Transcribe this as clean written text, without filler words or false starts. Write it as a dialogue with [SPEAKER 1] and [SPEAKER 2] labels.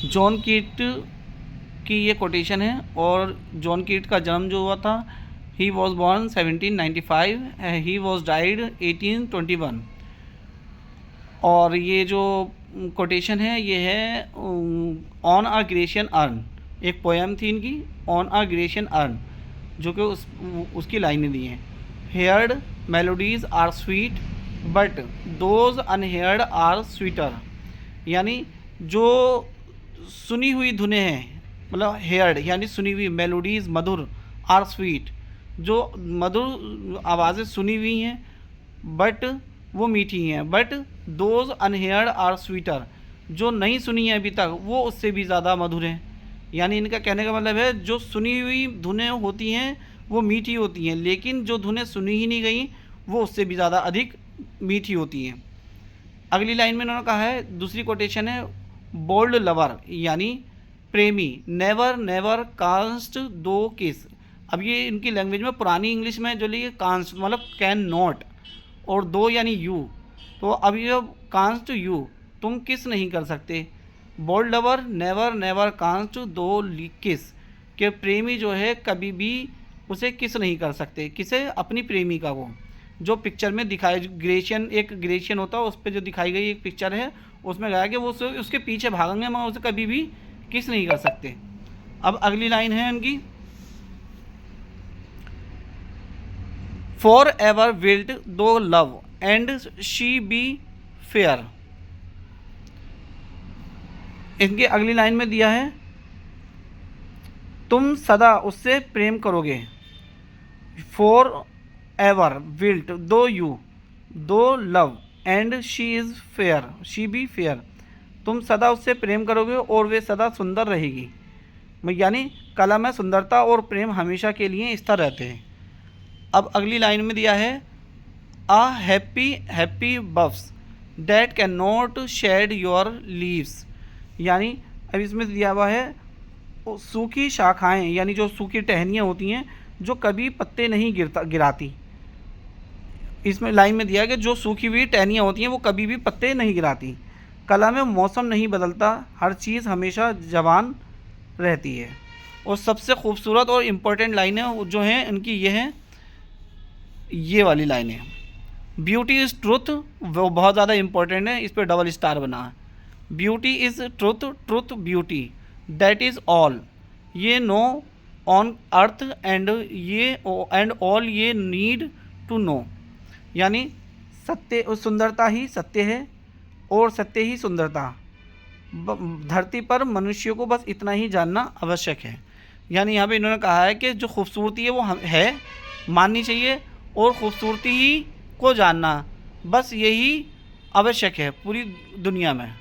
[SPEAKER 1] John कीट की ये कोटेशन है। और जॉन कीट का जन्म जो हुआ था, he was born 1795, he was died 1821। और ये जो कोटेशन है ये है ऑन अ ग्रेशियन अर्न, एक पोएम थी इनकी, ऑन अ ग्रेशियन अर्न, जो कि उसकी लाइनें दी हैं। Heard melodies are sweet but those unheard are sweeter. यानी जो सुनी हुई धुनें हैं, मतलब हेयर्ड यानी सुनी हुई, मेलोडीज़ मधुर, आर स्वीट जो मधुर आवाज़ें सुनी हुई हैं बट वो मीठी हैं, but those unheard are sweater जो नहीं सुनी है अभी तक वो उससे भी ज़्यादा मधुर हैं। यानी इनका कहने का मतलब है जो सुनी हुई धुनें होती हैं वो मीठी होती हैं, लेकिन जो धुनें सुनी ही नहीं गई वो उससे भी ज़्यादा अधिक मीठी होती हैं। अगली लाइन में उन्होंने कहा है, दूसरी कोटेशन है, बोल्ड लवर यानी प्रेमी, नेवर नेवर कांस्ट दो किस। अब ये इनकी लैंग्वेज में, पुरानी इंग्लिश में जो लिए कांस्ट मतलब कैन नॉट, और दो यानी यू, तो अब ये कांस्ट यू, तुम किस नहीं कर सकते। बोल्ड लवर नेवर नेवर कांस्ट दो किस, के प्रेमी जो है कभी भी उसे किस नहीं कर सकते। किसे? अपनी प्रेमी का। वो जो पिक्चर में दिखाया, ग्रेशियन, एक ग्रेशियन होता है उस पर जो दिखाई गई एक पिक्चर है, उसमें गया कि वो उसके पीछे भागेंगे मगर उसे कभी भी किस नहीं कर सकते। अब अगली लाइन है उनकी, फॉर एवर विल्ट दो love and she be fair. इनकी अगली लाइन में दिया है, तुम सदा उससे प्रेम करोगे, फॉर एवर विल्ट दो यू दो love and she is fair, she be fair, तुम सदा उससे प्रेम करोगे और वे सदा सुंदर रहेगी। यानी कला में सुंदरता और प्रेम हमेशा के लिए स्थिर रहते हैं। अब अगली लाइन में दिया है, ah happy happy boughs that can not shed your leaves. यानी अब इसमें दिया हुआ है सूखी शाखाएं, यानी जो सूखी टहनियाँ होती हैं जो कभी पत्ते नहीं गिराती। इसमें लाइन में दिया है कि जो सूखी हुई टहनियाँ होती हैं वो कभी भी पत्ते नहीं गिराती। कला में मौसम नहीं बदलता, हर चीज़ हमेशा जवान रहती है। और सबसे खूबसूरत और इम्पोर्टेंट लाइनें जो हैं इनकी ये हैं, ये वाली लाइनें, ब्यूटी इज़ ट्रुथ, वो बहुत ज़्यादा इम्पोर्टेंट है, इस पर डबल स्टार बना है। Beauty is truth, truth beauty, that is all ye know on earth and all ye need to know. यानी सत्य, सुंदरता ही सत्य है और सत्य ही सुंदरता। धरती पर मनुष्य को बस इतना ही जानना आवश्यक है। यानी यहाँ पे इन्होंने कहा है कि जो खूबसूरती है वो है, माननी चाहिए, और ख़ूबसूरती ही को जानना बस यही आवश्यक है पूरी दुनिया में।